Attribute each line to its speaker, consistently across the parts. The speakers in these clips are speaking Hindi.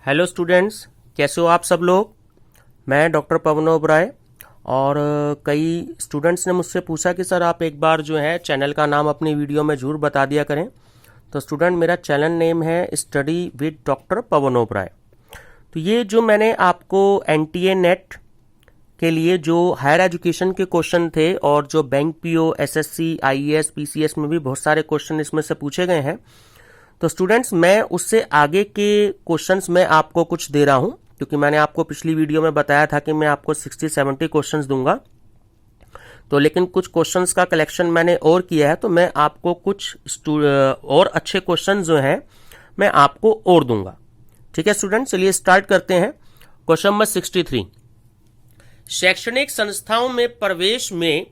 Speaker 1: हेलो स्टूडेंट्स, कैसे हो आप सब लोग। मैं डॉक्टर पवन ओबराय और कई स्टूडेंट्स ने मुझसे पूछा कि सर आप एक बार जो है चैनल का नाम अपनी वीडियो में ज़रूर बता दिया करें। तो स्टूडेंट, मेरा चैनल नेम है स्टडी विद डॉक्टर पवन ओबराय। तो ये जो मैंने आपको एनटीए नेट के लिए जो हायर एजुकेशन के क्वेश्चन थे और जो bank PO, SSC, IAS, PCS में भी बहुत सारे क्वेश्चन इसमें से पूछे गए हैं, तो स्टूडेंट्स मैं उससे आगे के क्वेश्चंस में आपको कुछ दे रहा हूं, क्योंकि मैंने आपको पिछली वीडियो में बताया था कि मैं आपको 60-70 क्वेश्चंस दूंगा। तो लेकिन कुछ क्वेश्चंस का कलेक्शन मैंने और किया है, तो मैं आपको कुछ और अच्छे क्वेश्चन जो हैं मैं आपको और दूंगा। ठीक है स्टूडेंट, चलिए स्टार्ट करते हैं। क्वेश्चन नंबर 63, शैक्षणिक संस्थाओं में प्रवेश में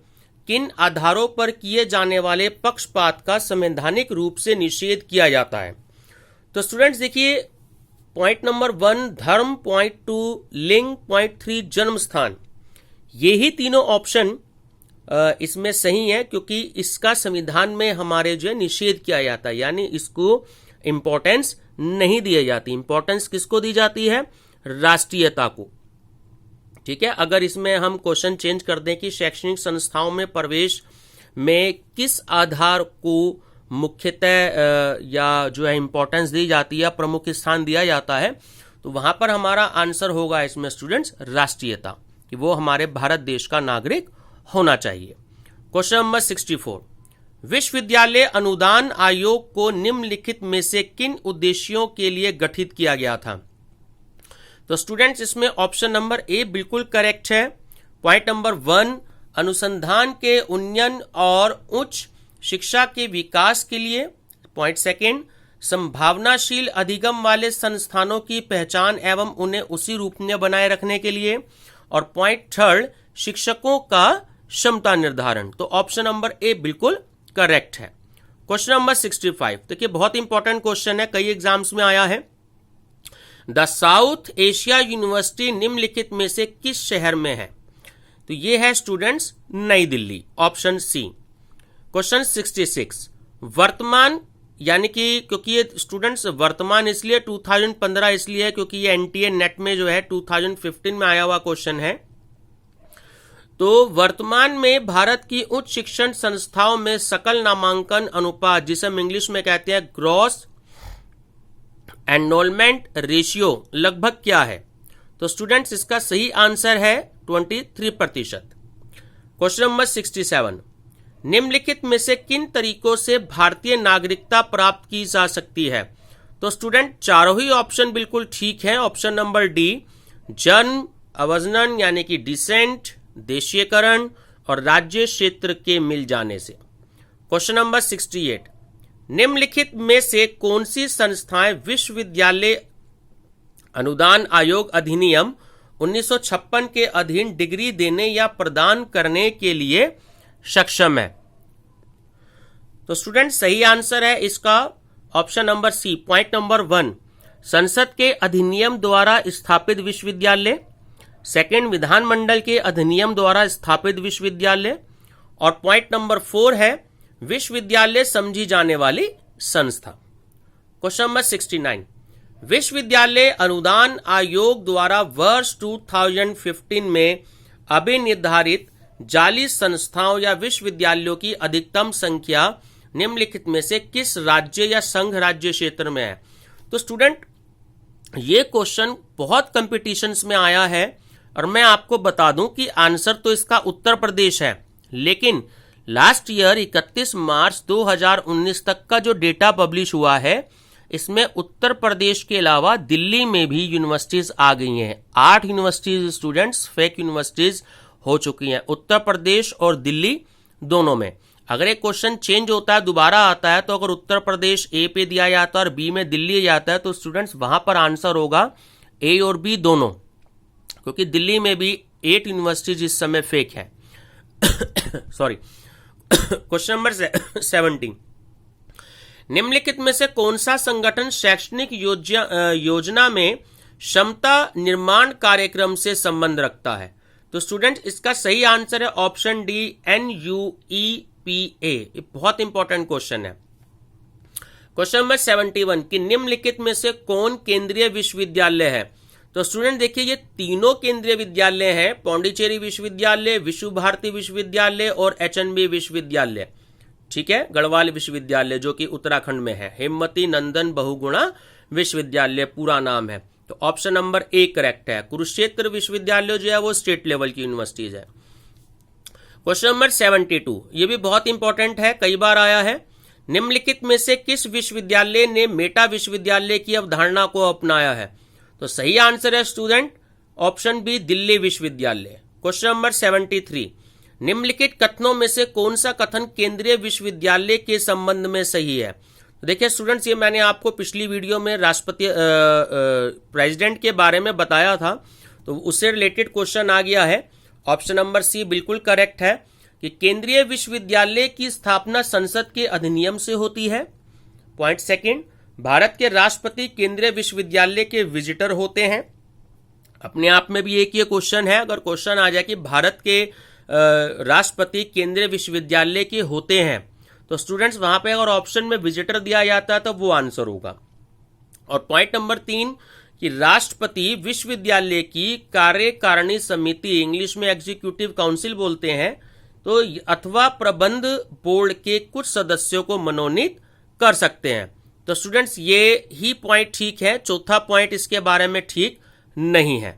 Speaker 1: किन आधारों पर किए जाने वाले पक्षपात का संवैधानिक रूप से निषेध किया जाता है। तो स्टूडेंट्स देखिए, पॉइंट नंबर 1 धर्म, पॉइंट 2 लिंग, पॉइंट 3 जन्म स्थान, ये ही तीनों ऑप्शन इसमें सही है, क्योंकि इसका संविधान में हमारे जो है निषेध किया जाता है, यानी इसको इंपॉर्टेंस नहीं दी जाती। इंपॉर्टेंस किसको दी जाती है? राष्ट्रीयता को। ठीक है, अगर इसमें हम क्वेश्चन चेंज कर दें कि शैक्षणिक संस्थाओं में प्रवेश में किस आधार को मुख्यतः या जो है इंपॉर्टेंस दी जाती है, प्रमुख स्थान दिया जाता है, तो वहां पर हमारा आंसर होगा इसमें स्टूडेंट्स राष्ट्रीयता, कि वो हमारे भारत देश का नागरिक होना चाहिए। क्वेश्चन नंबर 64, विश्वविद्यालय अनुदान आयोग को निम्नलिखित में से किन उद्देश्यों के लिए गठित किया गया था। तो स्टूडेंट्स इसमें ऑप्शन नंबर ए बिल्कुल करेक्ट है। पॉइंट नंबर 1 अनुसंधान के उन्नयन और उच्च शिक्षा के विकास के लिए। पॉइंट 2 संभावनाशील अधिगम वाले संस्थानों की पहचान एवं उन्हें उसी रूप में बनाए रखने के लिए। और पॉइंट 3 शिक्षकों का क्षमता निर्धारण। तो ऑप्शन नंबर ए बिल्कुल करेक्ट है। क्वेश्चन नंबर 65, देखिए बहुत इंपॉर्टेंट क्वेश्चन है, कई एग्जाम्स में आया है। द साउथ एशिया यूनिवर्सिटी निम्नलिखित में से किस शहर में है। तो ये है स्टूडेंट्स नई दिल्ली, ऑप्शन सी। क्वेश्चन 66, वर्तमान, यानी कि क्योंकि ये स्टूडेंट्स वर्तमान इसलिए 2015 इसलिए है क्योंकि ये एनटीए नेट में जो है 2015 में आया हुआ क्वेश्चन है। तो वर्तमान में भारत की उच्च शिक्षण संस्थाओं में सकल नामांकन अनुपात, जिसे हम इंग्लिश में कहते हैं ग्रॉस एनरोलमेंट रेशियो, लगभग क्या है। तो स्टूडेंट्स इसका सही आंसर है 23%। क्वेश्चन नंबर 67, निम्नलिखित में से किन तरीकों से भारतीय नागरिकता प्राप्त की जा सकती है। तो स्टूडेंट चारों ही ऑप्शन बिल्कुल ठीक है। ऑप्शन नंबर डी जन्म, अवजनन यानी कि डिसेंट, देशीयकरण और राज्य क्षेत्र के मिल जाने से। क्वेश्चन नंबर 68, निम्नलिखित में से कौन सी संस्थाएं विश्वविद्यालय अनुदान आयोग अधिनियम 1956 के अधीन डिग्री देने या प्रदान करने के लिए सक्षम है। तो स्टूडेंट सही आंसर है इसका option number C, point number 1 संसद के अधिनियम द्वारा स्थापित विश्वविद्यालय, 2 विधानमंडल के अधिनियम द्वारा स्थापित विश्वविद्यालय, और पॉइंट नंबर 4 है विश्वविद्यालय समझी जाने वाली संस्था। क्वेश्चन नंबर 69, विश्वविद्यालय अनुदान आयोग द्वारा वर्ष 2015 में अभिनिर्धारित जाली संस्थाओं या विश्वविद्यालयों की अधिकतम संख्या निम्नलिखित में से किस राज्य या संघ राज्य क्षेत्र में है। तो स्टूडेंट ये क्वेश्चन बहुत कंपटीशंस में आया है, और मैं आपको बता दूं कि आंसर तो इसका उत्तर प्रदेश है, लेकिन लास्ट ईयर 31 मार्च 2019 तक का जो डेटा पब्लिश हुआ है, इसमें उत्तर प्रदेश के अलावा दिल्ली में भी यूनिवर्सिटीज आ गई हैं। 8 यूनिवर्सिटीज स्टूडेंट्स फेक यूनिवर्सिटीज हो चुकी हैं, उत्तर प्रदेश और दिल्ली दोनों में। अगर एक क्वेश्चन चेंज होता है, दोबारा आता है, तो अगर उत्तर प्रदेश ए पे दिया जाता है और बी में दिल्ली जाता है, तो स्टूडेंट्स वहां पर आंसर होगा ए और बी दोनों, क्योंकि दिल्ली में भी 8 यूनिवर्सिटीज इस समय फेक है। सॉरी। क्वेश्चन नंबर 70, निम्नलिखित में से कौन सा संगठन शैक्षणिक योजना में क्षमता निर्माण कार्यक्रम से संबंध रखता है। तो स्टूडेंट इसका सही आंसर है ऑप्शन डी NUEPA। ये बहुत इंपॉर्टेंट क्वेश्चन है। क्वेश्चन नंबर 71 कि निम्नलिखित में से कौन केंद्रीय विश्वविद्यालय है? तो स्टूडेंट देखिए, ये तीनों केंद्रीय विद्यालय हैं, पौंडीचेरी विश्वविद्यालय, विश्व भारती विश्वविद्यालय और एचएनबी विश्वविद्यालय। ठीक है, गढ़वाल विश्वविद्यालय जो कि उत्तराखंड में है, हेमवती नंदन बहुगुणा विश्वविद्यालय पूरा नाम है। तो ऑप्शन नंबर ए करेक्ट है। कुरुक्षेत्र विश्वविद्यालय जो है वो स्टेट लेवल की यूनिवर्सिटीज है। क्वेश्चन नंबर 72, ये भी बहुत इंपॉर्टेंट है, कई बार आया है। निम्नलिखित में से किस विश्वविद्यालय ने मेटा विश्वविद्यालय की अवधारणा को अपनाया है? तो सही आंसर है स्टूडेंट ऑप्शन बी, दिल्ली विश्वविद्यालय। क्वेश्चन नंबर 73, निम्नलिखित कथनों में से कौन सा कथन केंद्रीय विश्वविद्यालय के संबंध में सही है? तो देखिए स्टूडेंट्स, ये मैंने आपको पिछली वीडियो में राष्ट्रपति प्रेसिडेंट के बारे में बताया था, तो उससे रिलेटेड क्वेश्चन आ गया है। ऑप्शन नंबर सी बिल्कुल करेक्ट है कि केंद्रीय विश्वविद्यालय की स्थापना संसद के अधिनियम से होती है। पॉइंट सेकंड, भारत के राष्ट्रपति केंद्रीय विश्वविद्यालय के विजिटर होते हैं। अपने आप में भी एक ये क्वेश्चन है, अगर क्वेश्चन आ जाए कि भारत के राष्ट्रपति केंद्रीय विश्वविद्यालय के होते हैं, तो स्टूडेंट्स वहां पे अगर ऑप्शन में विजिटर दिया जाता है तो वो आंसर होगा। और पॉइंट नंबर 3 कि राष्ट्रपति विश्वविद्यालय की कार्यकारिणी समिति, इंग्लिश में एग्जीक्यूटिव काउंसिल बोलते हैं, तो अथवा प्रबंध बोर्ड के कुछ सदस्यों को मनोनीत कर सकते हैं। तो स्टूडेंट्स ये ही पॉइंट ठीक है, चौथा पॉइंट इसके बारे में ठीक नहीं है।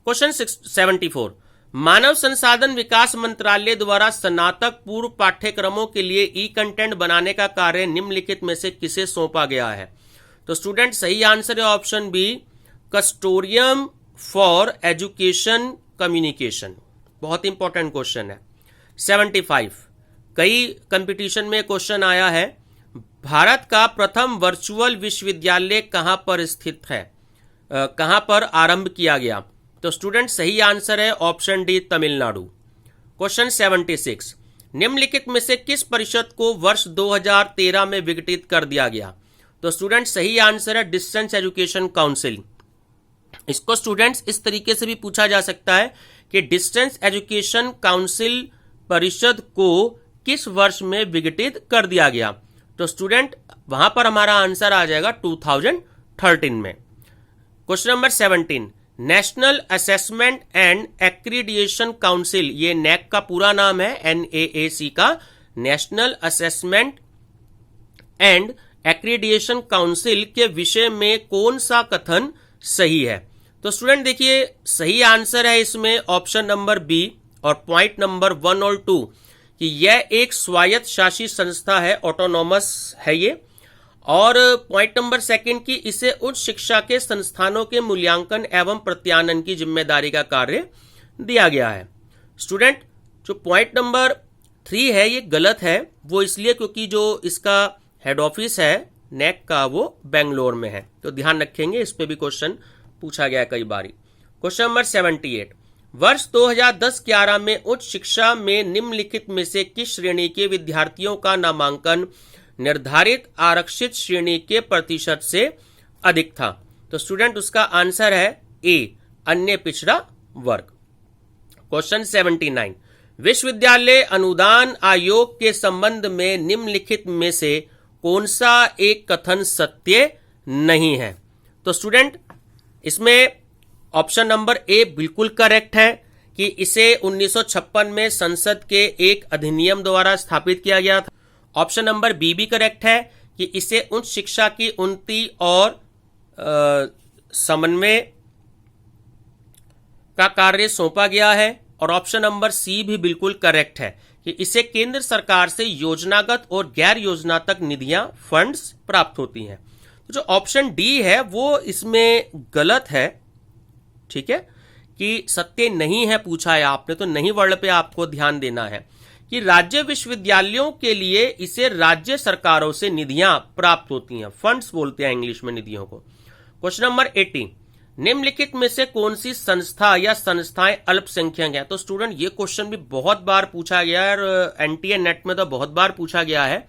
Speaker 1: क्वेश्चन 74, मानव संसाधन विकास मंत्रालय द्वारा स्नातक पूर्व पाठ्यक्रमों के लिए ई कंटेंट बनाने का कार्य निम्नलिखित में से किसे सौंपा गया है? तो स्टूडेंट सही आंसर है option b, consortium for education communication. बहुत इंपॉर्टेंट क्वेश्चन है। 75, कई कंपटीशन में क्वेश्चन आया है, भारत का प्रथम वर्चुअल विश्वविद्यालय कहां पर स्थित है, कहां पर आरंभ किया गया? तो स्टूडेंट सही आंसर है ऑप्शन डी, तमिलनाडु। क्वेश्चन 76, निम्नलिखित में से किस परिषद को वर्ष 2013 में विघटित कर दिया गया? तो स्टूडेंट सही आंसर है डिस्टेंस एजुकेशन काउंसिल। इसको स्टूडेंट्स इस तरीके से भी पूछा जा सकता है कि डिस्टेंस एजुकेशन काउंसिल परिषद को किस वर्ष में विघटित कर दिया गया? तो स्टूडेंट वहां पर हमारा आंसर आ जाएगा 2013 में। Question number 17, national assessment and accreditation council, ये नैक का पूरा नाम है, NAAC का, national assessment and accreditation council के विषय में कौन सा कथन सही है? तो स्टूडेंट देखिए सही आंसर है इसमें ऑप्शन नंबर बी, और पॉइंट नंबर 1 और 2 कि यह एक स्वायत्त शासी संस्था है, ऑटोनॉमस है ये। और पॉइंट नंबर 2 कि इसे उच्च शिक्षा के संस्थानों के मूल्यांकन एवं प्रत्यानयन की जिम्मेदारी का कार्य दिया गया है। स्टूडेंट जो पॉइंट नंबर 3 है ये गलत है, वो इसलिए क्योंकि जो इसका हेड ऑफिस है नैक का वो बेंगलोर में है, तो ध्यान रखेंगे, इस पे भी क्वेश्चन पूछा गया कई बारी। क्वेश्चन नंबर 78, वर्ष 2010-11 में उच्च शिक्षा में निम्नलिखित में से किस श्रेणी के विद्यार्थियों का नामांकन निर्धारित आरक्षित श्रेणी के प्रतिशत से अधिक था? तो स्टूडेंट उसका आंसर है ए, अन्य पिछड़ा वर्ग। क्वेश्चन 79, विश्वविद्यालय अनुदान आयोग के संबंध में निम्नलिखित में से कौन सा एक कथन सत्य नहीं है? तो स्टूडेंट इसमें ऑप्शन नंबर ए बिल्कुल करेक्ट है कि इसे 1956 में संसद के एक अधिनियम द्वारा स्थापित किया गया था। ऑप्शन नंबर बी भी करेक्ट है कि इसे उच्च शिक्षा की उन्नति और समन्वय का कार्य सौंपा गया है। और ऑप्शन नंबर सी भी बिल्कुल करेक्ट है कि इसे केंद्र सरकार से योजनागत और गैर योजनात्मक निधियां, फंड्स प्राप्त होती हैं। तो जो ऑप्शन डी है वो इसमें गलत है, ठीक है, कि सत्य नहीं है पूछा है आपने, तो नहीं वर्ड पे आपको ध्यान देना है कि राज्य विश्वविद्यालयों के लिए इसे राज्य सरकारों से निधियां प्राप्त होती हैं, फंड्स बोलते हैं इंग्लिश में निधियों को। क्वेश्चन नंबर 80, निम्नलिखित में से कौन सी संस्था या संस्थाएं अल्पसंख्यक हैं? तो स्टूडेंट ये क्वेश्चन भी बहुत बार पूछा गया है और एनटीए नेट में तो बहुत बार पूछा गया है।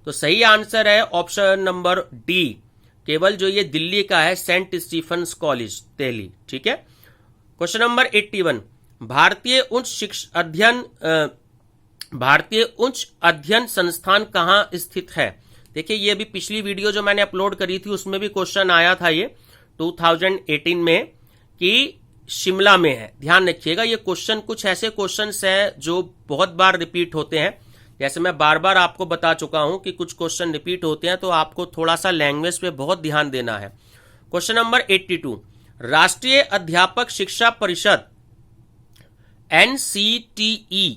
Speaker 1: तो सही आंसर है ऑप्शन नंबर डी, केवल जो ये दिल्ली का है, सेंट स्टीफेंस कॉलेज दिल्ली, ठीक है। क्वेश्चन नंबर 81, भारतीय उच्च अध्ययन संस्थान कहां स्थित है? देखिए ये भी पिछली वीडियो जो मैंने अपलोड करी थी उसमें भी क्वेश्चन आया था ये 2018 में कि शिमला में है। ध्यान रखिएगा ये क्वेश्चन कुछ ऐसे क्वेश्चंस हैं जो बहुत बार रिपीट होते हैं। जैसे मैं बार बार आपको बता चुका हूं कि कुछ क्वेश्चन रिपीट होते हैं, तो आपको थोड़ा सा लैंग्वेज पे बहुत ध्यान देना है। क्वेश्चन नंबर 82, राष्ट्रीय अध्यापक शिक्षा परिषद NCTE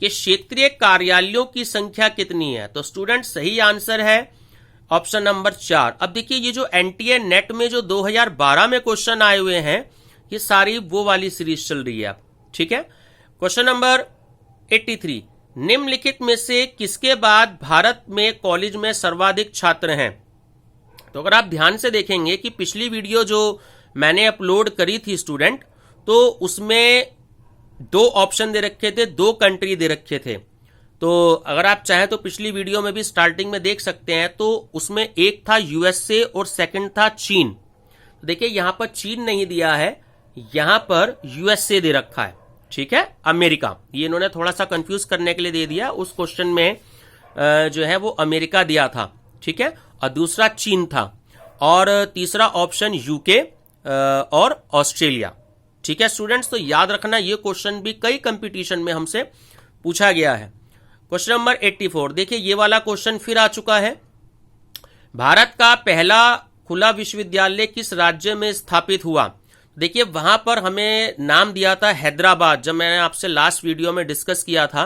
Speaker 1: के क्षेत्रीय कार्यालयों की संख्या कितनी है? तो स्टूडेंट सही आंसर है ऑप्शन नंबर 4। अब देखिए ये जो NTA नेट में जो 2012 में क्वेश्चन आए हुए हैं ये सारी वो वाली सीरीज चल रही है, ठीक है। क्वेश्चन नंबर 83, निम्नलिखित में से किसके बाद भारत में कॉलेज में सर्वाधिक छात्र हैं? तो अगर आप ध्यान से देखेंगे कि पिछली वीडियो जो मैंने अपलोड करी थी स्टूडेंट, तो उसमें 2 ऑप्शन दे रखे थे, 2 कंट्री दे रखे थे। तो अगर आप चाहें तो पिछली वीडियो में भी स्टार्टिंग में देख सकते हैं, तो उसमें एक था USA और सेकंड था चीन। तो देखिए यहां पर चीन नहीं दिया है, यहां पर USA दे रखा है, ठीक है, अमेरिका। ये इन्होंने थोड़ा सा कंफ्यूज करने के लिए दे दिया। उस क्वेश्चन में जो है वो अमेरिका दिया था, ठीक है, और दूसरा चीन था, और तीसरा ऑप्शन UK और ऑस्ट्रेलिया, ठीक है स्टूडेंट्स। तो याद रखना ये क्वेश्चन भी कई कंपटीशन में हमसे पूछा गया है। क्वेश्चन नंबर 84, देखिए ये वाला क्वेश्चन फिर आ चुका है। भारत का पहला खुला विश्वविद्यालय किस राज्य में स्थापित हुआ? देखिए वहां पर हमें नाम दिया था हैदराबाद। जब मैंने आपसे लास्ट वीडियो में डिस्कस किया था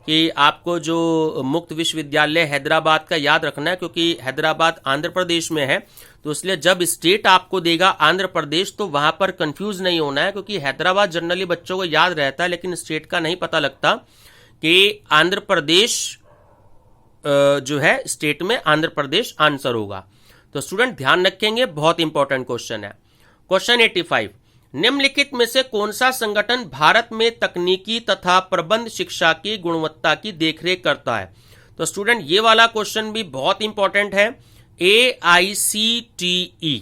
Speaker 1: कि आपको जो मुक्त विश्वविद्यालय हैदराबाद का याद रखना है, क्योंकि हैदराबाद आंध्र प्रदेश में है, तो इसलिए जब स्टेट आपको देगा आंध्र प्रदेश तो वहां पर कंफ्यूज नहीं होना है, क्योंकि हैदराबाद जनरली बच्चों को याद रहता है लेकिन स्टेट का नहीं पता लगता कि आंध्र प्रदेश जो है स्टेट में आंध्र प्रदेश आंसर होगा। तो स्टूडेंट ध्यान रखेंगे, बहुत इंपॉर्टेंट क्वेश्चन है। क्वेश्चन 85, निम्नलिखित में से कौन सा संगठन भारत में तकनीकी तथा प्रबंध शिक्षा की गुणवत्ता की देखरेख करता है? तो स्टूडेंट ये वाला क्वेश्चन भी बहुत इंपॉर्टेंट है, AICTE,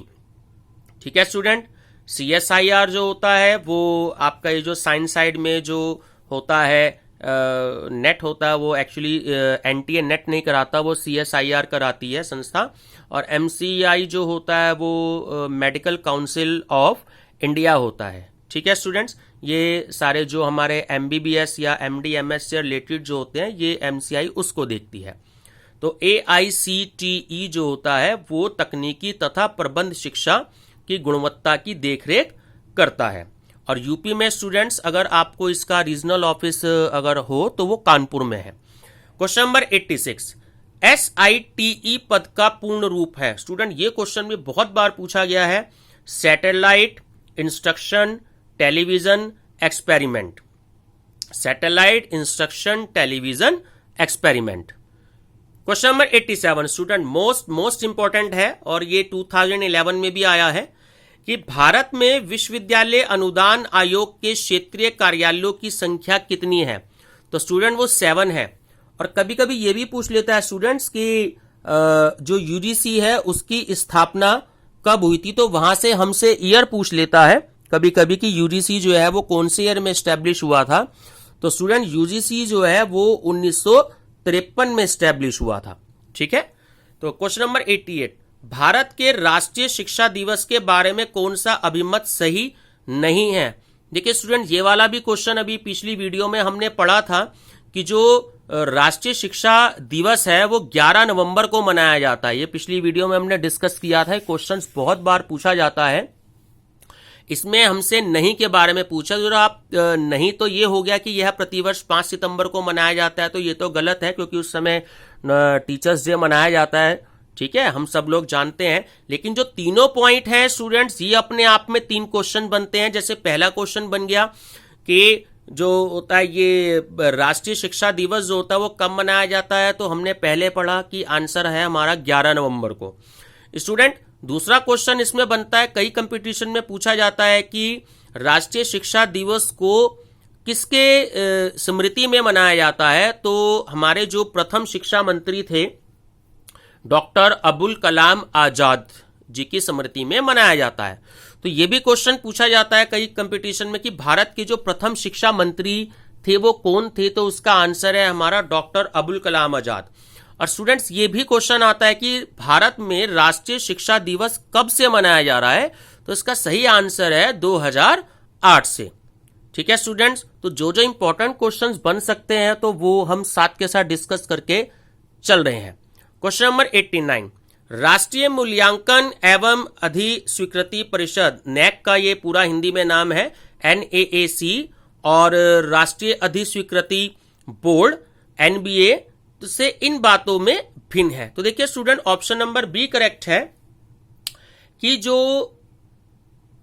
Speaker 1: ठीक है स्टूडेंट। CSIR जो होता है वो आपका ये जो साइंस साइड में जो होता है नेट होता है, वो एक्चुअली NTA नेट नहीं कराता, वो CSIR कराती है संस्था। और MCI जो होता है वो मेडिकल काउंसिल ऑफ इंडिया होता है, ठीक है स्टूडेंट्स। ये सारे जो हमारे MBBS या MD MS से रिलेटेड जो होते हैं ये MCI उसको देखती है। तो AICTE जो होता है वो तकनीकी तथा प्रबंध शिक्षा की गुणवत्ता की देखरेख करता है। और यूपी में स्टूडेंट्स अगर आपको इसका रीजनल ऑफिस अगर हो तो वो कानपुर में है। क्वेश्चन नंबर 86, SITE पद का पूर्ण रूप है? स्टूडेंट ये क्वेश्चन भी बहुत बार पूछा गया है। Satellite instruction television experiment, satellite instruction television experiment. Question number 87 student most important है, और ये 2011 में भी आया है कि भारत में विश्वविद्यालय अनुदान आयोग के क्षेत्रीय कार्यालयों की संख्या कितनी है? तो स्टूडेंट वो 7 है। और कभी कभी ये भी पूछ लेता है स्टूडेंट्स कि जो UGC है उसकी स्थापना कब हुई थी, तो वहां से हमसे ईयर पूछ लेता है कभी कभी कि UGC जो है वो कौन से ईयर में स्टैब्लिश हुआ था। तो स्टूडेंट UGC जो है वो 1953 में स्टैब्लिश हुआ था, ठीक है। तो क्वेश्चन नंबर 88, भारत के राष्ट्रीय शिक्षा दिवस के बारे में कौन सा अभिमत सही नहीं है? देखिए स्टूडेंट ये वाला भी क्वेश्चन अभी पिछली वीडियो में हमने पढ़ा था कि जो राष्ट्रीय शिक्षा दिवस है वो 11 नवंबर को मनाया जाता है। ये पिछली वीडियो में हमने डिस्कस किया था। क्वेश्चन बहुत बार पूछा जाता है। इसमें हमसे नहीं के बारे में पूछा, जो आप नहीं तो ये हो गया कि यह प्रतिवर्ष 5 सितंबर को मनाया जाता है, तो ये तो गलत है क्योंकि उस समय टीचर्स डे मनाया जाता है, ठीक है, हम सब लोग जानते हैं। लेकिन जो तीनों पॉइंट हैं स्टूडेंट्स ये अपने आप में 3 क्वेश्चन बनते हैं। जैसे पहला क्वेश्चन बन गया कि जो होता है ये राष्ट्रीय शिक्षा दिवस जो होता है वो कब मनाया जाता है, तो हमने पहले पढ़ा कि आंसर है हमारा 11 नवंबर को। स्टूडेंट दूसरा क्वेश्चन इसमें बनता है, कई कंपटीशन में पूछा जाता है कि राष्ट्रीय शिक्षा दिवस को किसके स्मृति में मनाया जाता है, तो हमारे जो प्रथम शिक्षा मंत्री थे डॉक्टर अबुल कलाम आजाद जी की स्मृति में मनाया जाता है। तो ये भी क्वेश्चन पूछा जाता है कई कंपटीशन में कि भारत के जो प्रथम शिक्षा मंत्री थे वो कौन थे, तो उसका आंसर है हमारा डॉक्टर अबुल कलाम आजाद। और स्टूडेंट्स ये भी क्वेश्चन आता है कि भारत में राष्ट्रीय शिक्षा दिवस कब से मनाया जा रहा है, तो इसका सही आंसर है 2008 से। ठीक है स्टूडेंट्स, तो जो जो इंपॉर्टेंट क्वेश्चंस बन सकते हैं तो वो हम साथ के साथ डिस्कस करके चल रहे हैं। क्वेश्चन नंबर 89, राष्ट्रीय मूल्यांकन एवं अधिस्वीकृति परिषद, नैक का ये पूरा हिंदी में नाम है NAAC, और राष्ट्रीय अधिस्वीकृति बोर्ड NBA से इन बातों में भिन्न है। तो देखिए student, option number B correct है कि जो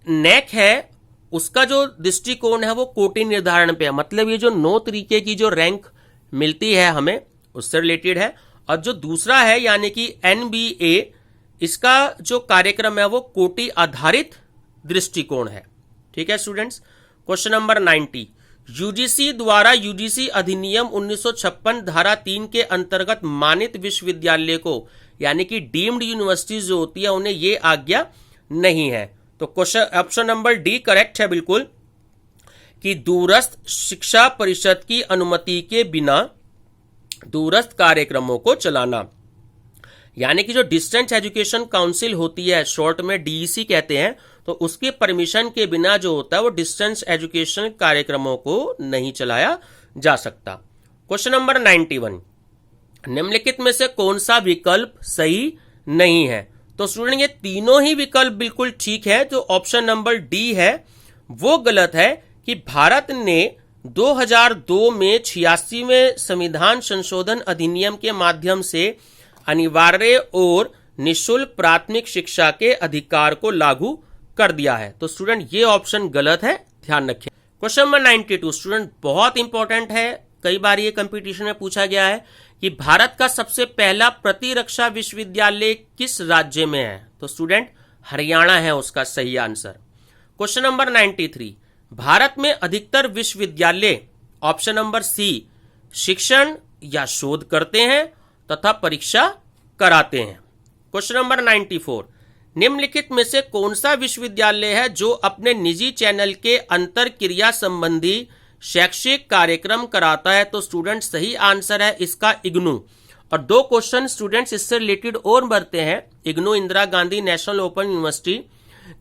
Speaker 1: नैक है उसका जो दृष्टिकोण है वो कोटि निर्धारण पे है, मतलब ये जो 9 तरीके की जो रैंक मिलती है हमें उससे रिलेटेड है। और जो दूसरा है यानी कि NBA, इसका जो कार्यक्रम है वो कोटि आधारित दृष्टिकोण है। ठीक है स्टूडेंट्स। क्वेश्चन नंबर 90, यूजीसी द्वारा यूजीसी अधिनियम 1956 धारा 3 के अंतर्गत मानित विश्वविद्यालय को यानी कि डीम्ड यूनिवर्सिटीज जो होती है उन्हें ये आज्ञा नहीं है। तो question option number D correct है बिल्कुल, कि दूरस्थ शिक्षा परिषद की अनुमति के बिना दूरस्थ कार्यक्रमों को चलाना, यानी कि जो डिस्टेंस एजुकेशन काउंसिल होती है, शॉर्ट में DEC कहते हैं, तो उसके परमिशन के बिना जो होता है वो डिस्टेंस एजुकेशन कार्यक्रमों को नहीं चलाया जा सकता। क्वेश्चन नंबर 91, निम्नलिखित में से कौन सा विकल्प सही नहीं है? तो स्टूडेंट ये तीनों ही विकल्प बिल्कुल ठीक है। जो ऑप्शन नंबर डी है वो गलत है कि भारत ने 2002 में 86वें संविधान संशोधन अधिनियम के माध्यम से अनिवार्य और निःशुल्क प्राथमिक शिक्षा के अधिकार को लागू कर दिया है। तो स्टूडेंट ये ऑप्शन गलत है, ध्यान रखें। क्वेश्चन नंबर 92 स्टूडेंट बहुत इंपॉर्टेंट है, कई बार ये कंपटीशन में पूछा गया है कि भारत का सबसे पहला प्रतिरक्षा विश्वविद्यालय किस राज्य में है? तो स्टूडेंट हरियाणा है उसका सही आंसर। क्वेश्चन नंबर 93, भारत में अधिकतर विश्वविद्यालय ऑप्शन नंबर सी शिक्षण या शोध करते हैं तथा परीक्षा कराते हैं। क्वेश्चन नंबर 94, निम्नलिखित में से कौन सा विश्वविद्यालय है जो अपने निजी चैनल के अंतर क्रिया संबंधी शैक्षिक कार्यक्रम कराता है? तो स्टूडेंट सही आंसर है इसका इग्नू। और 2 क्वेश्चन स्टूडेंट्स इससे रिलेटेड और बढ़ते हैं। IGNOU Indira Gandhi national open university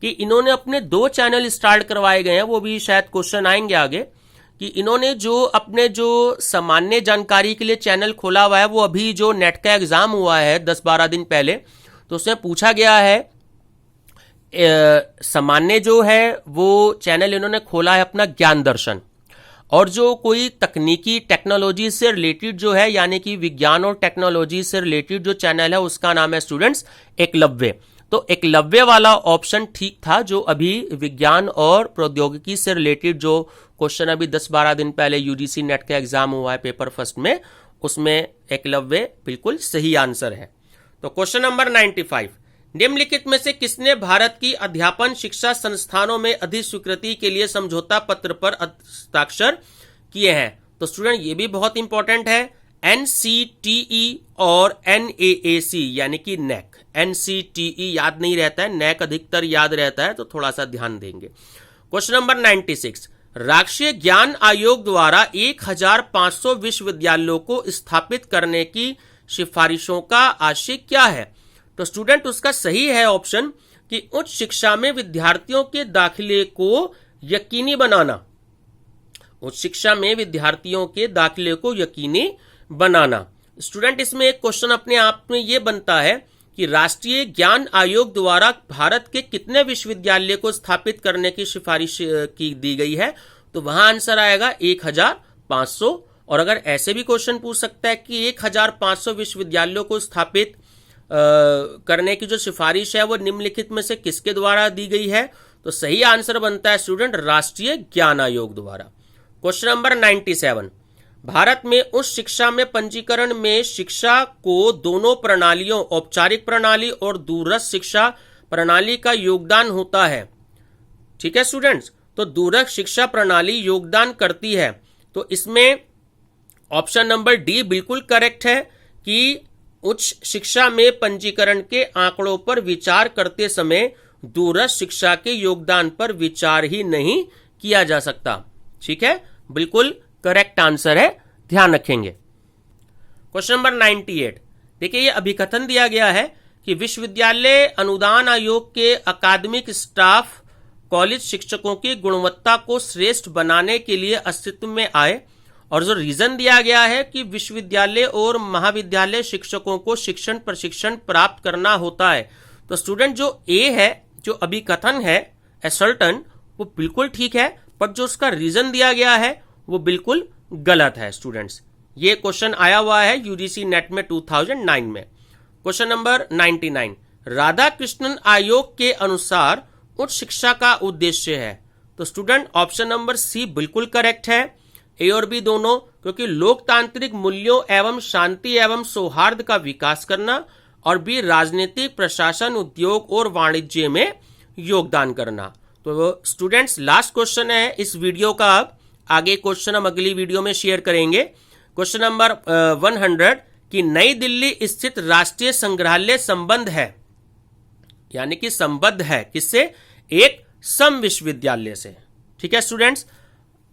Speaker 1: कि इन्होंने अपने 2 चैनल स्टार्ट करवाए गए हैं, वो भी शायद क्वेश्चन आएंगे आगे, कि इन्होंने जो अपने जो सामान्य जानकारी के लिए चैनल खोला हुआ है वो अभी जो नेट का एग्जाम हुआ है 10-12 दिन पहले, तो उसमें पूछा गया है सामान्य जो है वो चैनल इन्होंने खोला है अपना ज्ञान दर्शन, और जो कोई तकनीकी टेक्नोलॉजी से रिलेटेड जो है यानी कि विज्ञान और टेक्नोलॉजी से रिलेटेड जो चैनल है उसका नाम है स्टूडेंट्स एकलव्य। तो एकलव्य वाला ऑप्शन ठीक था, जो अभी विज्ञान और प्रौद्योगिकी से रिलेटेड जो क्वेश्चन अभी 10-12 दिन पहले यूजीसी नेट का एग्जाम हुआ है पेपर फर्स्ट में, उसमें एकलव्य बिल्कुल सही आंसर है। तो क्वेश्चन नंबर 95, निम्नलिखित में से किसने भारत की अध्यापन शिक्षा संस्थानों में अधिस्वीकृति के लिए समझौता पत्र पर हस्ताक्षर किए हैं? तो स्टूडेंट ये भी बहुत इंपॉर्टेंट है, NCTE और NAAC यानी कि नैक। NCTE याद नहीं रहता है, नैक अधिकतर याद रहता है, तो थोड़ा सा ध्यान देंगे। क्वेश्चन नंबर 96, राष्ट्रीय ज्ञान आयोग द्वारा 1500 विश्वविद्यालयों को स्थापित करने की सिफारिशों का आशय क्या है? तो स्टूडेंट उसका सही है ऑप्शन कि उच्च शिक्षा में विद्यार्थियों के दाखिले को यकीनी बनाना। उच्च शिक्षा में विद्यार्थियों के दाखिले को यकीनी बनाना। स्टूडेंट इसमें एक क्वेश्चन अपने आप में यह बनता है कि राष्ट्रीय ज्ञान आयोग द्वारा भारत के कितने विश्वविद्यालय को स्थापित करने की सिफारिश की दी गई है? तो वहां आंसर आएगा 1500। और अगर ऐसे भी क्वेश्चन पूछ सकता है कि 1500 विश्वविद्यालयों को स्थापित करने की जो सिफारिश है वो निम्नलिखित में से किसके द्वारा दी गई है? तो सही आंसर बनता है स्टूडेंट राष्ट्रीय ज्ञान आयोग द्वारा। क्वेश्चन नंबर 97, भारत में उच्च शिक्षा में पंजीकरण में शिक्षा को दोनों प्रणालियों औपचारिक प्रणाली और दूरस्थ शिक्षा प्रणाली का योगदान होता है। ठीक है स्टूडेंट्स, तो दूरस्थ शिक्षा प्रणाली योगदान करती है, तो इसमें ऑप्शन नंबर डी बिल्कुल करेक्ट है कि उच्च शिक्षा में पंजीकरण के आंकड़ों पर विचार करते समय दूरस्थ शिक्षा के योगदान पर विचार ही नहीं किया जा सकता। ठीक है, बिल्कुल करेक्ट आंसर है, ध्यान रखेंगे। क्वेश्चन नंबर 98, देखिए ये अभिकथन दिया गया है कि विश्वविद्यालय अनुदान आयोग के अकादमिक स्टाफ कॉलेज शिक्षकों की गुणवत्ता को श्रेष्ठ बनाने के लिए अस्तित्व में आए, और जो रीजन दिया गया है कि विश्वविद्यालय और महाविद्यालय शिक्षकों को शिक्षण प्रशिक्षण प्राप्त करना होता है। तो स्टूडेंट जो ए है, जो अभिकथन है असर्टन, वो बिल्कुल ठीक है, पर जो उसका रीजन दिया गया है वो बिल्कुल गलत है स्टूडेंट्स। ये क्वेश्चन आया हुआ है यूजीसी नेट में 2009 में। क्वेश्चन नंबर 99, राधा कृष्णन आयोग के अनुसार उच्च शिक्षा का उद्देश्य है। तो स्टूडेंट ऑप्शन नंबर सी बिल्कुल करेक्ट है, ए और बी दोनों, क्योंकि लोकतांत्रिक मूल्यों एवं शांति एवं सौहार्द का विकास करना, और बी राजनीतिक प्रशासन उद्योग और वाणिज्य में योगदान करना। तो स्टूडेंट्स लास्ट क्वेश्चन है इस वीडियो का। अब आगे क्वेश्चन हम अगली वीडियो में शेयर करेंगे। क्वेश्चन नंबर 100 कि नई दिल्ली स्थित राष्ट्रीय संग्रहालय संबद्ध है, यानी कि संबद्ध है किससे? एक सम विश्वविद्यालय से। ठीक है स्टूडेंट्स,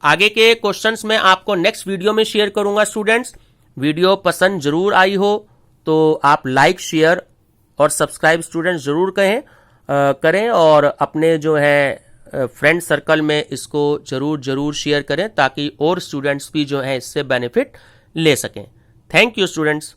Speaker 1: आगे के क्वेश्चंस में आपको नेक्स्ट वीडियो में शेयर करूंगा। स्टूडेंट्स वीडियो पसंद जरूर आई हो तो आप लाइक शेयर और सब्सक्राइब स्टूडेंट्स जरूर करें, और अपने जो है फ्रेंड सर्कल में इसको जरूर शेयर करें, ताकि और स्टूडेंट्स भी जो है इससे बेनिफिट ले सकें। Thank you students.